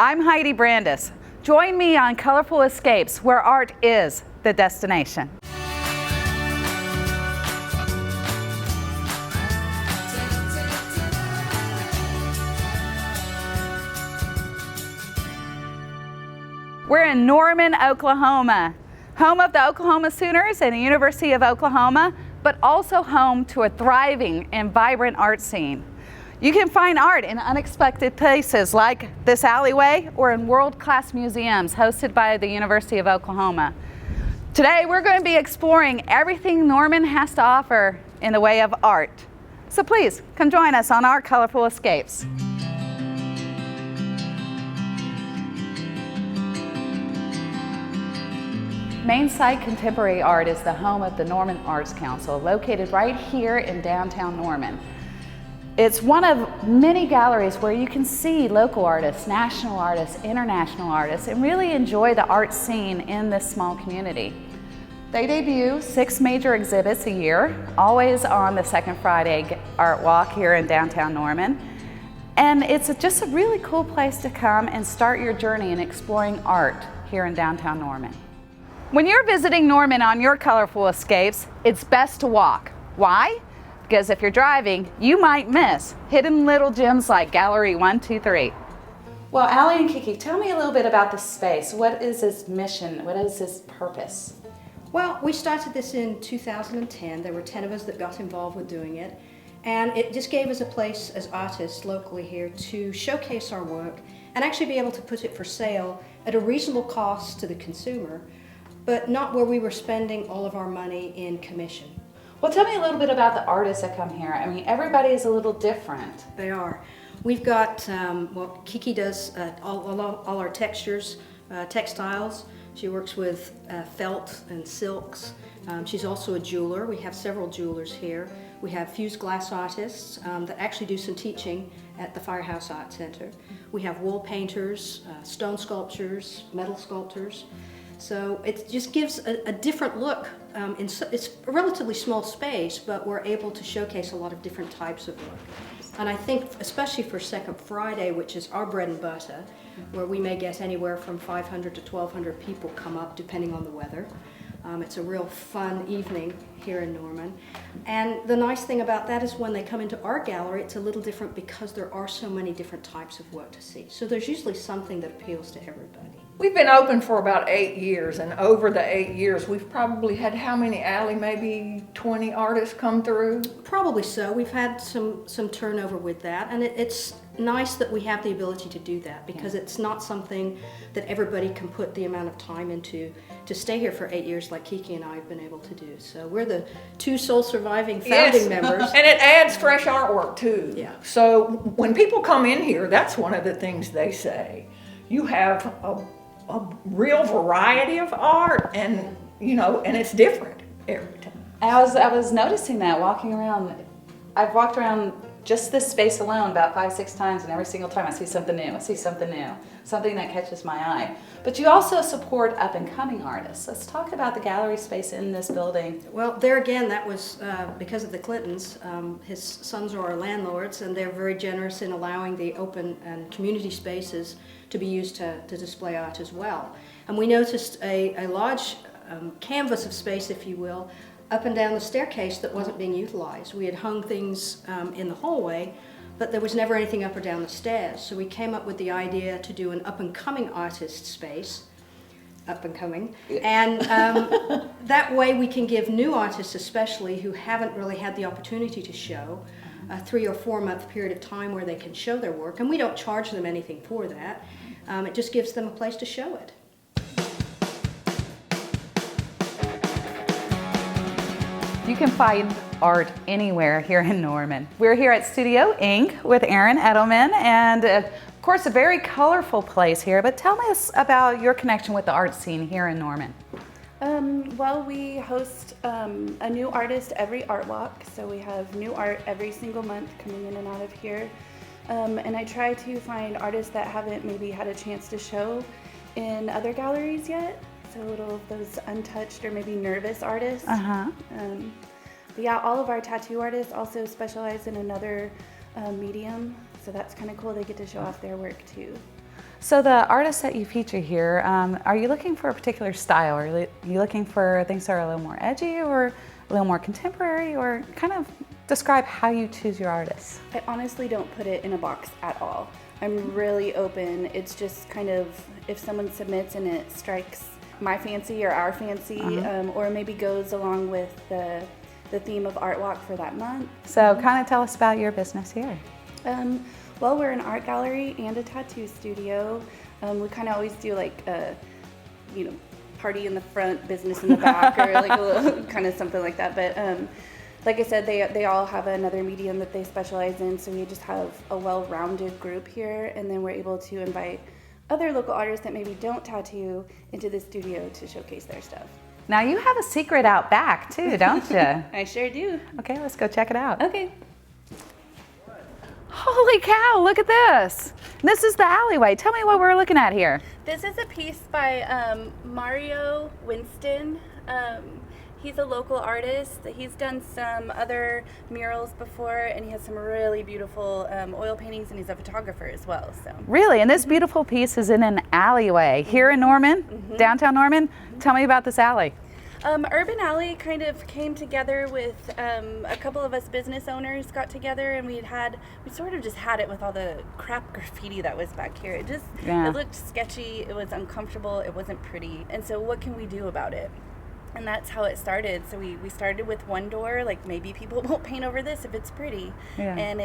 I'm Heidi Brandis. Join me on Colorful Escapes, where art is the destination. We're in Norman, Oklahoma, home of the Oklahoma Sooners and the University of Oklahoma, but also home to a thriving and vibrant art scene. You can find art in unexpected places like this alleyway or in world-class museums hosted by the University of Oklahoma. Today we're going to be exploring everything Norman has to offer in the way of art. So please come join us on our Colorful Escapes. MAINSITE Contemporary Art is the home of the Norman Arts Council, located right here in downtown Norman. It's one of many galleries where you can see local artists, national artists, international artists, and really enjoy the art scene in this small community. They debut 6 major exhibits a year, always on the second Friday art walk here in downtown Norman. And it's just a really cool place to come and start your journey in exploring art here in downtown Norman. When you're visiting Norman on your Colorful Escapes, it's best to walk. Why? Because if you're driving, you might miss hidden little gems like Gallery 123. Well, Allie and Kiki, tell me a little bit about this space. What is its mission? What is its purpose? Well, we started this in 2010. There were 10 of us that got involved with doing it. And it just gave us a place as artists locally here to showcase our work and actually be able to put it for sale at a reasonable cost to the consumer, but not where we were spending all of our money in commission. Well, tell me a little bit about the artists that come here. I mean, everybody is a little different. They are. We've got, well, Kiki does all our textures, textiles. She works with felt and silks. She's also a jeweler. We have several jewelers here. We have fused glass artists that actually do some teaching at the Firehouse Art Center. We have wall painters, stone sculptors, metal sculptors. So it just gives a different look. It's a relatively small space, but we're able to showcase a lot of different types of work. And I think, especially for Second Friday, which is our bread and butter, where we may get anywhere from 500 to 1,200 people come up, depending on the weather. It's a real fun evening here in Norman. And the nice thing about that is when they come into our gallery, it's a little different because there are so many different types of work to see. So there's usually something that appeals to everybody. We've been open for about 8 years, and over the 8 years, we've probably had how many, Allie? Maybe 20 artists come through? Probably so. We've had some turnover with that, and it's nice that we have the ability to do that because it's not something that everybody can put the amount of time into to stay here for 8 years like Kiki and I have been able to do. So we're the 2 sole surviving founding members. And it adds fresh artwork too. Yeah. So when people come in here, that's one of the things they say. You have a real variety of art, and and it's different every time. I was noticing that walking around. I've walked around just this space alone about 5-6 times, and every single time I see something new. I see something new, something that catches my eye. But you also support up-and-coming artists. Let's talk about the gallery space in this building. Well, there again, that was because of the Clintons. His sons are our landlords, and they're very generous in allowing the open and community spaces to be used to display art as well. And we noticed a large canvas of space, if you will, up and down the staircase that wasn't being utilized. We had hung things in the hallway, but there was never anything up or down the stairs. So we came up with the idea to do an up-and-coming artist space, up-and-coming, and that way we can give new artists especially who haven't really had the opportunity to show a 3 or 4 month period of time where they can show their work, and we don't charge them anything for that. It just gives them a place to show it. You can find art anywhere here in Norman. We're here at Studio Ink with Erin Edelman, and of course a very colorful place here, but tell us about your connection with the art scene here in Norman. Well, we host a new artist every art walk, so we have new art every single month coming in and out of here. And I try to find artists that haven't maybe had a chance to show in other galleries yet. So a little of those untouched or maybe nervous artists. But yeah, all of our tattoo artists also specialize in another medium, so that's kind of cool. They get to show off their work too. So the artists that you feature here, are you looking for a particular style? Are you looking for things that are a little more edgy or a little more contemporary, or kind of describe how you choose your artists? I honestly don't put it in a box at all. I'm really open. It's just kind of if someone submits and it strikes my fancy or our fancy, or maybe goes along with the theme of Art Walk for that month. So kind of tell us about your business here. Well, we're an art gallery and a tattoo studio. We kind of always do like a, party in the front, business in the back, or like a little kind of something like that. But like I said, they all have another medium that they specialize in, so we just have a well-rounded group here, and then we're able to invite other local artists that maybe don't tattoo into the studio to showcase their stuff. Now you have a secret out back too, don't you? I sure do. Okay, let's go check it out. Okay. Holy cow, look at this. This is the alleyway. Tell me what we're looking at here. This is a piece by Mario Winston. He's a local artist. He's done some other murals before, and he has some really beautiful oil paintings, and he's a photographer as well. So. Really? And this beautiful piece is in an alleyway here in Norman, downtown Norman. Tell me about this alley. Urban Alley kind of came together with a couple of us business owners got together, and we sort of just had it with all the crap graffiti that was back here. It looked sketchy, it was uncomfortable, it wasn't pretty. And so what can we do about it? And that's how it started. So we started with one door, like maybe people won't paint over this if it's pretty. Yeah. And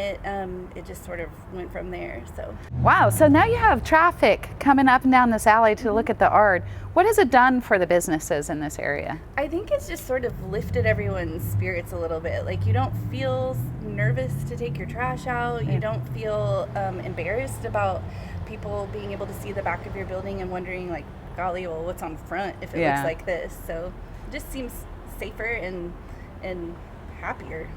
it just sort of went from there. So. Wow, so now you have traffic coming up and down this alley to look at the art. What has it done for the businesses in this area? I think it's just sort of lifted everyone's spirits a little bit. Like you don't feel nervous to take your trash out. Yeah. You don't feel embarrassed about people being able to see the back of your building and wondering like, golly, well, what's on front if it looks like this? So it just seems safer and happier.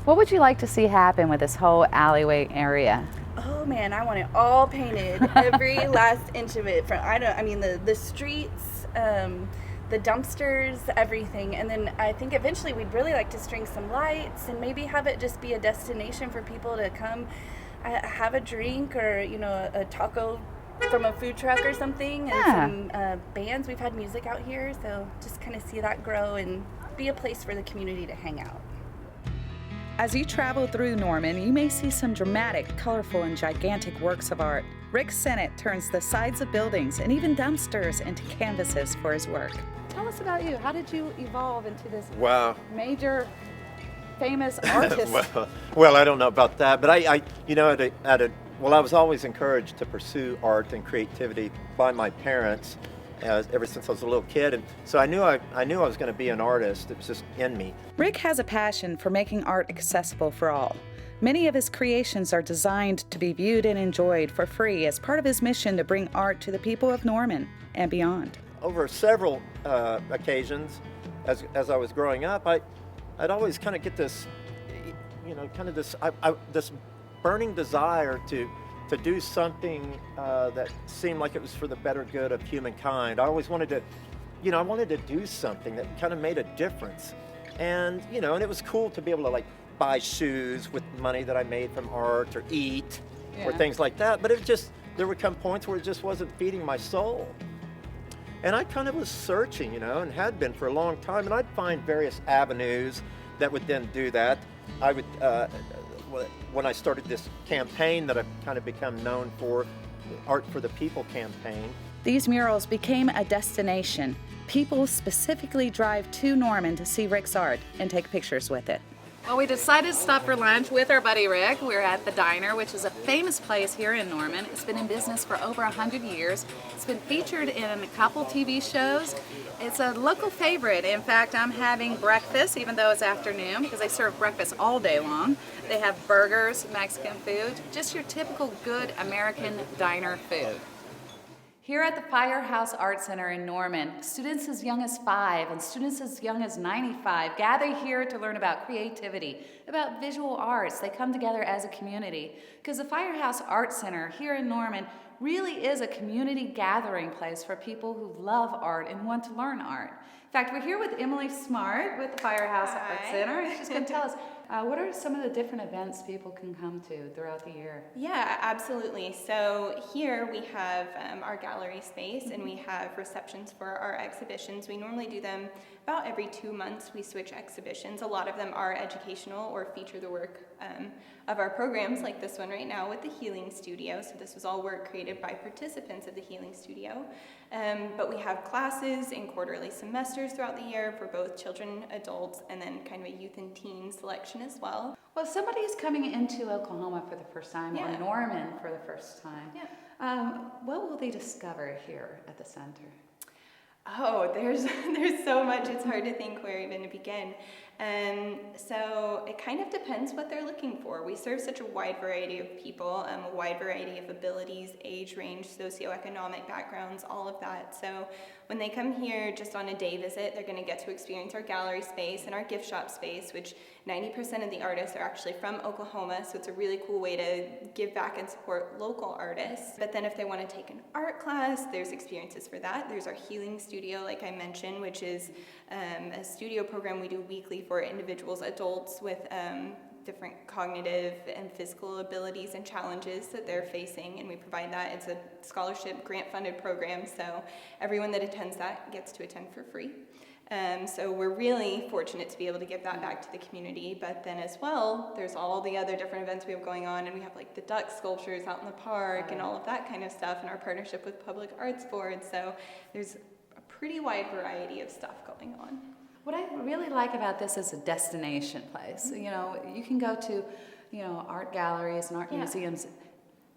What would you like to see happen with this whole alleyway area? Oh man, I want it all painted, every last inch of it. The streets, the dumpsters, everything. And then I think eventually we'd really like to string some lights and maybe have it just be a destination for people to come have a drink or a taco from a food truck or something, and some bands. We've had music out here, so just kind of see that grow and be a place for the community to hang out. As you travel through Norman, you may see some dramatic, colorful, and gigantic works of art. Rick Sinnett turns the sides of buildings and even dumpsters into canvases for his work. Tell us about you. How did you evolve into this major, famous artist? well, I don't know about that, but I was always encouraged to pursue art and creativity by my parents ever since I was a little kid, and so I knew I was going to be an artist. It was just in me. Rick has a passion for making art accessible for all. Many of his creations are designed to be viewed and enjoyed for free as part of his mission to bring art to the people of Norman and beyond. Over several occasions, as I was growing up, I'd always kind of get this, this burning desire to do something that seemed like it was for the better good of humankind. I always wanted to, do something that kind of made a difference. And, and it was cool to be able to buy shoes with money that I made from art, or eat, or things like that. But there would come points where it just wasn't feeding my soul. And I kind of was searching, and had been for a long time, and I'd find various avenues that would then do that. I would, when I started this campaign that I've kind of become known for, Art for the People campaign. These murals became a destination. People specifically drive to Norman to see Rick's art and take pictures with it. Well, we decided to stop for lunch with our buddy Rick. We're at the Diner, which is a famous place here in Norman. It's been in business for over 100 years. It's been featured in a couple TV shows. It's a local favorite. In fact, I'm having breakfast, even though it's afternoon, because they serve breakfast all day long. They have burgers, Mexican food, just your typical good American diner food. Here at the Firehouse Art Center in Norman, students as young as 5 and students as young as 95 gather here to learn about creativity, about visual arts. They come together as a community because the Firehouse Art Center here in Norman really is a community gathering place for people who love art and want to learn art. In fact, we're here with Emily Smart with the Firehouse Art Center. She's going to tell us, What are some of the different events people can come to throughout the year? Yeah, absolutely. So here we have our gallery space, and we have receptions for our exhibitions. We normally do them about every 2 months. We switch exhibitions. A lot of them are educational or feature the work of our programs, like this one right now with the Healing Studio. So this was all work created by participants of the Healing Studio. But we have classes in quarterly semesters throughout the year for both children, adults, and then kind of a youth and teen selection as well. Well, if somebody is coming into Oklahoma for the first time, or Yeah. Norman for the first time, what will they discover here at the center? Oh, there's so much. It's hard to think where even to begin. So it kind of depends what they're looking for. We serve such a wide variety of people, a wide variety of abilities, age range, socioeconomic backgrounds, all of that. So when they come here just on a day visit, they're going to get to experience our gallery space and our gift shop space, which 90% of the artists are actually from Oklahoma, so it's a really cool way to give back and support local artists. But then if they want to take an art class, there's experiences for that. There's our Healing Studio, like I mentioned, which is a studio program we do weekly for individuals, adults with different cognitive and physical abilities and challenges that they're facing, and we provide that. It's a scholarship grant-funded program, so everyone that attends that gets to attend for free. So we're really fortunate to be able to give that back to the community, but then as well, there's all the other different events we have going on, and we have like the duck sculptures out in the park and all of that kind of stuff in our partnership with Public Arts Board, so there's a pretty wide variety of stuff going on. What I really like about this is a destination place. You know, you can go to, art galleries and art museums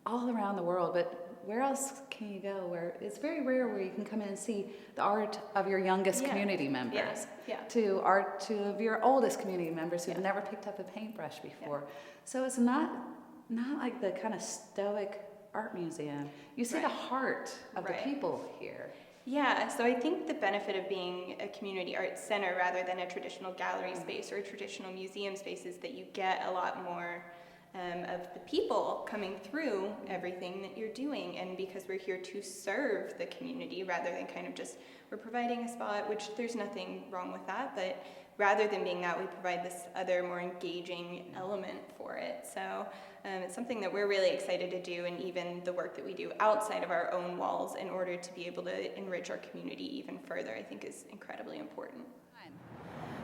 all around the world, but where else can you go where it's very rare where you can come in and see the art of your youngest community members to art of your oldest community members who've never picked up a paintbrush before. So it's not like the kind of stoic art museum. You see the heart of the people here. Yeah, so I think the benefit of being a community arts center rather than a traditional gallery space or a traditional museum space is that you get a lot more of the people coming through everything that you're doing, and because we're here to serve the community rather than kind of just we're providing a spot, which there's nothing wrong with that, but rather than being that, we provide this other more engaging element for it. So it's something that we're really excited to do, and even the work that we do outside of our own walls in order to be able to enrich our community even further, I think is incredibly important.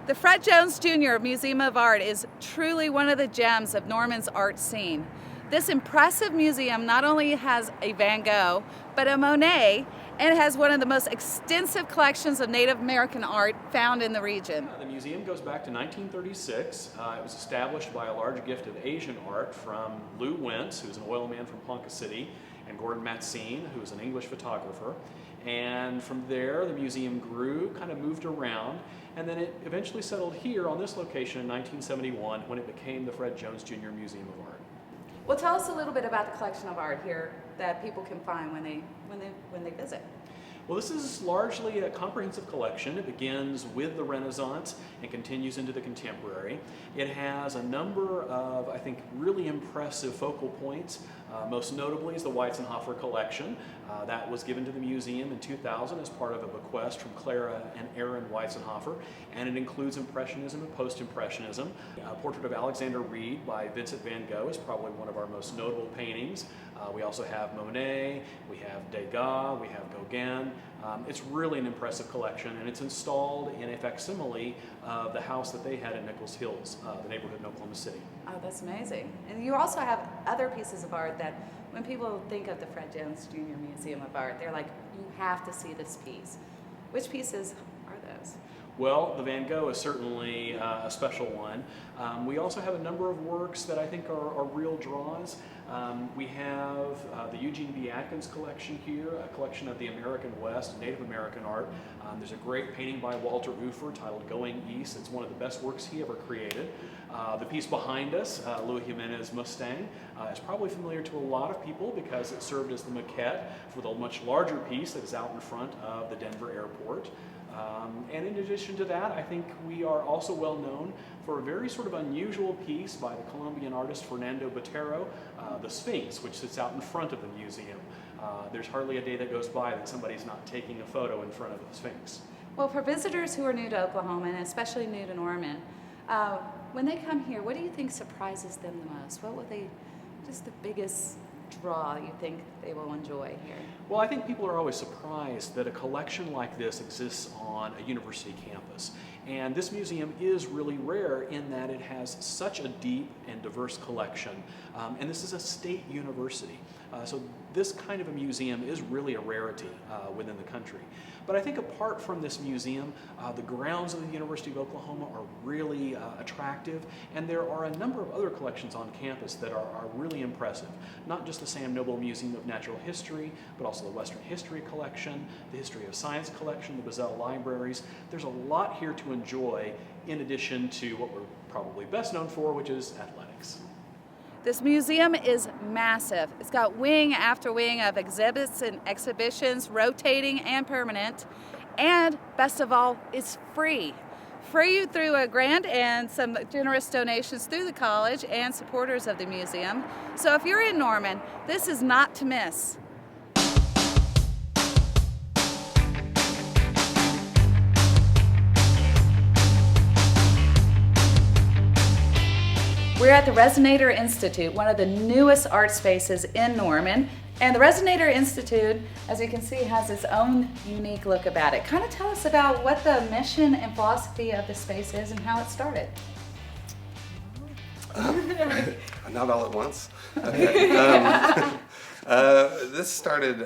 The Fred Jones Jr. Museum of Art is truly one of the gems of Norman's art scene. This impressive museum not only has a Van Gogh, but a Monet, and has one of the most extensive collections of Native American art found in the region. The museum goes back to 1936. It was established by a large gift of Asian art from Lou Wentz, who's an oil man from Ponca City, and Gordon Matsine, who's an English photographer. And from there, the museum grew, kind of moved around, and then it eventually settled here on this location in 1971 when it became the Fred Jones Jr. Museum of Art. Well, tell us a little bit about the collection of art here that people can find when they visit. Well, this is largely a comprehensive collection. It begins with the Renaissance and continues into the contemporary. It has a number of, I think, really impressive focal points. Most notably is the Weizenhofer collection. That was given to the museum in 2000 as part of a bequest from Clara and Aaron Weizenhofer, and it includes Impressionism and Post-Impressionism. A portrait of Alexander Reed by Vincent van Gogh is probably one of our most notable paintings. We also have Monet, we have Degas, we have Gauguin. It's really an impressive collection, and it's installed in a facsimile of the house that they had in Nichols Hills, the neighborhood in Oklahoma City. Oh, that's amazing. And you also have other pieces of art that when people think of the Fred Jones Jr. Museum of Art, they're like, you have to see this piece. Which pieces are those? Well, the Van Gogh is certainly a special one. We also have a number of works that I think are real draws. We have the Eugene B. Atkins collection here, a collection of the American West, Native American art. There's a great painting by Walter Ufer titled Going East. It's one of the best works he ever created. The piece behind us, Louis Jimenez Mustang, is probably familiar to a lot of people because it served as the maquette for the much larger piece that is out in front of the Denver airport. And in addition to that, I think we are also well known for a very sort of unusual piece by the Colombian artist Fernando Botero, the Sphinx, which sits out in front of the museum. There's hardly a day that goes by that somebody's not taking a photo in front of the Sphinx. Well, for visitors who are new to Oklahoma, and especially new to Norman, When they come here, what do you think surprises them the most? What would they, just the biggest draw you think they will enjoy here? Well, I think people are always surprised that a collection like this exists on a university campus. And this museum is really rare in that it has such a deep and diverse collection. And this is a state university. So this kind of a museum is really a rarity within the country. But I think apart from this museum, the grounds of the University of Oklahoma are really attractive, and there are a number of other collections on campus that are really impressive. Not just the Sam Noble Museum of Natural History, but also the Western History Collection, the History of Science Collection, the Bazell Libraries. There's a lot here to enjoy in addition to what we're probably best known for, which is athletics. This museum is massive. It's got wing after wing of exhibits and exhibitions, rotating and permanent. And best of all, it's free. Free through a grant and some generous donations through the college and supporters of the museum. So if you're in Norman, this is not to miss. We're at the Resonator Institute, one of the newest art spaces in Norman. And the Resonator Institute, as you can see, has its own unique look about it. Kind of tell us about what the mission and philosophy of the space is and how it started. Not all at once. Okay. This started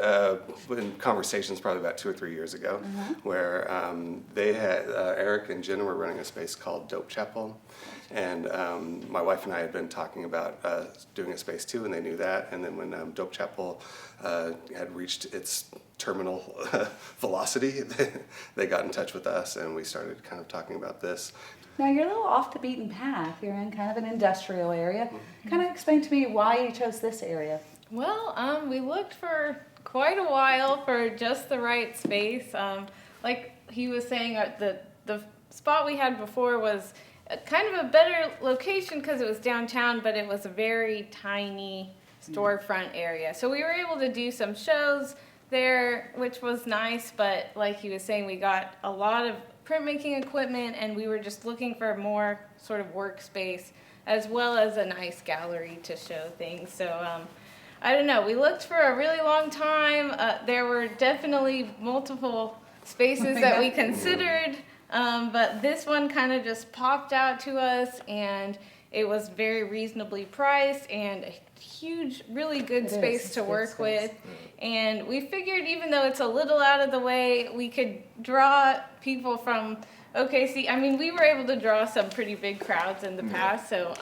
in conversations probably about 2 or 3 years ago, where they had Eric and Jenna were running a space called Dope Chapel, and my wife and I had been talking about doing a space too, and they knew that. And then when Dope Chapel had reached its terminal velocity, they got in touch with us, and we started kind of talking about this. Now you're a little off the beaten path. You're in kind of an industrial area. Kind of explain to me why you chose this area. Well, we looked for quite a while for just the right space. Like he was saying, the spot we had before was kind of a better location because it was downtown, but it was a very tiny storefront area. So we were able to do some shows there, which was nice, but like he was saying, we got a lot of printmaking equipment, and we were just looking for more sort of workspace as well as a nice gallery to show things. So I don't know, we looked for a really long time. There were definitely multiple spaces that we considered, but this one kind of just popped out to us, and it was very reasonably priced and a huge, really good space to work with. And we figured even though it's a little out of the way, we could draw people from OKC. I mean, we were able to draw some pretty big crowds in the past, so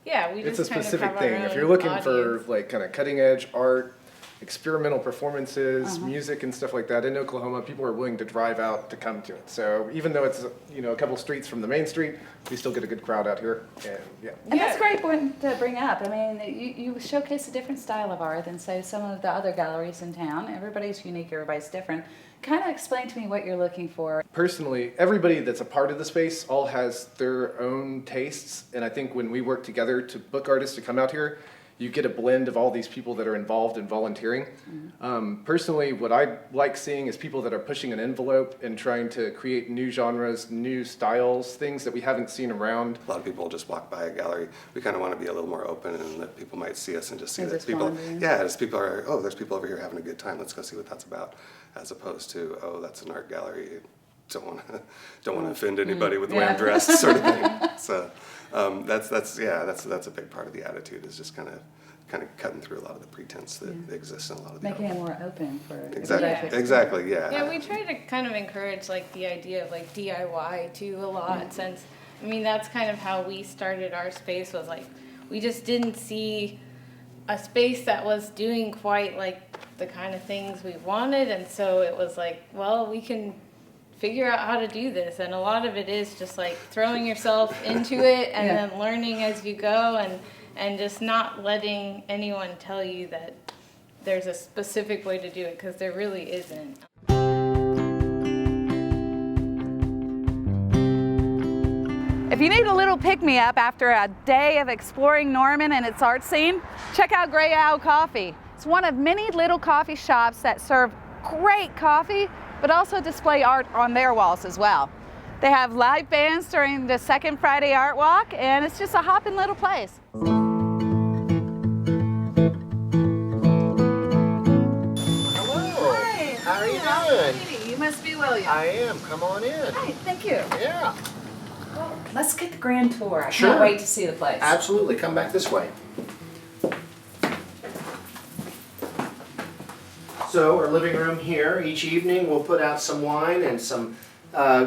yeah, we just it's a kind of specific have thing. our If you're looking audience. for like kind of cutting edge art, experimental performances, music and stuff like that in Oklahoma, people are willing to drive out to come to it. So even though it's a couple streets from the main street, we still get a good crowd out here. And yeah. And that's a great point to bring up. I mean, you showcase a different style of art than, say, some of the other galleries in town. Everybody's unique, everybody's different. Kind of explain to me what you're looking for. Personally, everybody that's a part of the space all has their own tastes, and I think when we work together to book artists to come out here, you get a blend of all these people that are involved in volunteering. Personally, what I like seeing is people that are pushing an envelope and trying to create new genres, new styles, things that we haven't seen around. A lot of people just walk by a gallery. We kind of want to be a little more open, and that people might see us and just see that people, as people are, oh, there's people over here having a good time. Let's go see what that's about, as opposed to, oh, that's an art gallery. Don't want to offend anybody with the way I'm dressed, sort of thing. So that's a big part of the attitude, is just kind of cutting through a lot of the pretense that exists in a lot of the making it more open for exactly. Yeah, we try to kind of encourage like the idea of like DIY too a lot, since I mean that's kind of how we started our space, was like we just didn't see a space that was doing quite like the kind of things we wanted, and so it was like, well, we can figure out how to do this, and a lot of it is just like throwing yourself into it and then learning as you go, and just not letting anyone tell you that there's a specific way to do it, because there really isn't. If you need a little pick-me-up after a day of exploring Norman and its art scene, check out Grey Owl Coffee. It's one of many little coffee shops that serve great coffee, but also display art on their walls as well. They have live bands during the second Friday Art Walk, and it's just a hopping little place. Hello. Hi. How are you doing? You must be William. I am. Come on in. Hi, thank you. Yeah. Well, let's get the grand tour. I Sure. can't wait to see the place. Absolutely. Come back this way. So our living room here, each evening we'll put out some wine and some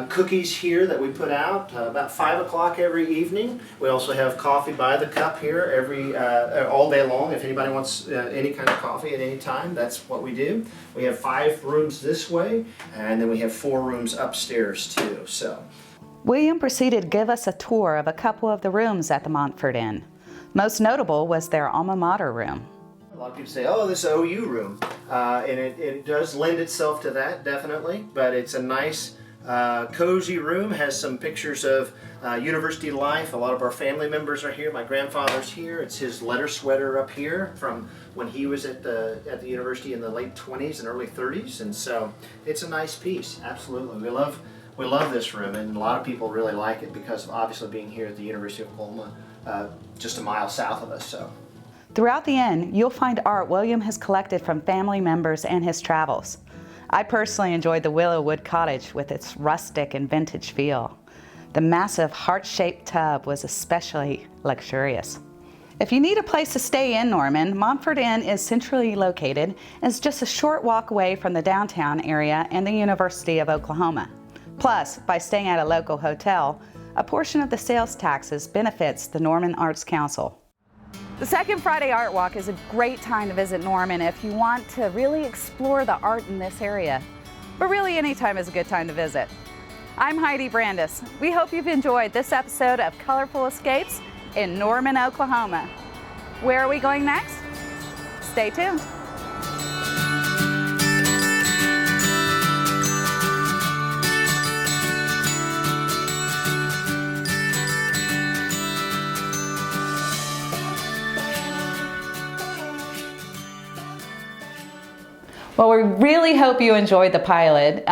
cookies here that we put out about 5 o'clock every evening. We also have coffee by the cup here all day long. If anybody wants any kind of coffee at any time, that's what we do. We have 5 rooms this way, and then we have 4 rooms upstairs too. So, William proceeded to give us a tour of a couple of the rooms at the Montford Inn. Most notable was their alma mater room. a lot of people say, oh, this OU room, and it does lend itself to that, definitely, but it's a nice cozy room, has some pictures of university life. A lot of our family members are here. My grandfather's here. It's his letter sweater up here from when he was at the university in the late 20s and early 30s, and so it's a nice piece. Absolutely, we love this room, and a lot of people really like it because of obviously being here at the University of Oklahoma, just a mile south of us. So. Throughout the inn, you'll find art William has collected from family members and his travels. I personally enjoyed the Willowwood cottage with its rustic and vintage feel. The massive heart-shaped tub was especially luxurious. If you need a place to stay in Norman, Montford Inn is centrally located and is just a short walk away from the downtown area and the University of Oklahoma. Plus, by staying at a local hotel, a portion of the sales taxes benefits the Norman Arts Council. The Second Friday Art Walk is a great time to visit Norman if you want to really explore the art in this area. But really, any time is a good time to visit. I'm Heidi Brandis. We hope you've enjoyed this episode of Colorful Escapes in Norman, Oklahoma. Where are we going next? Stay tuned. Well, we really hope you enjoyed the pilot.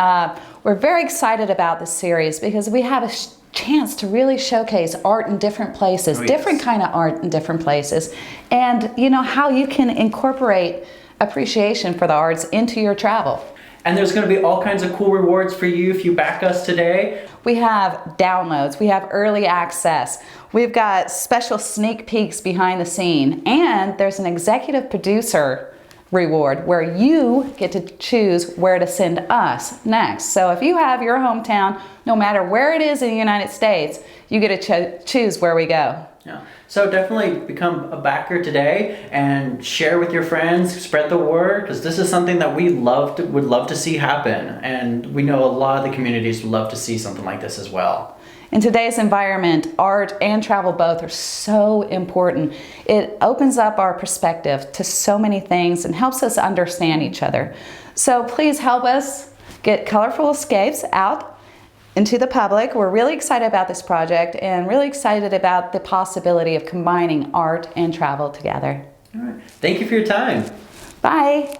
We're very excited about this series because we have a chance to really showcase art in different places, different kind of art in different places, and you know how you can incorporate appreciation for the arts into your travel. And there's going to be all kinds of cool rewards for you if you back us today. We have downloads, we have early access, we've got special sneak peeks behind the scene, and there's an executive producer reward where you get to choose where to send us next. So if you have your hometown, no matter where it is in the United States, you get to choose where we go. Yeah. So definitely become a backer today and share with your friends, spread the word, because this is something that we would love to see happen. And we know a lot of the communities would love to see something like this as well. In today's environment, art and travel both are so important. It opens up our perspective to so many things and helps us understand each other. So please help us get Colorful Escapes out into the public. We're really excited about this project and really excited about the possibility of combining art and travel together. All right. Thank you for your time. Bye.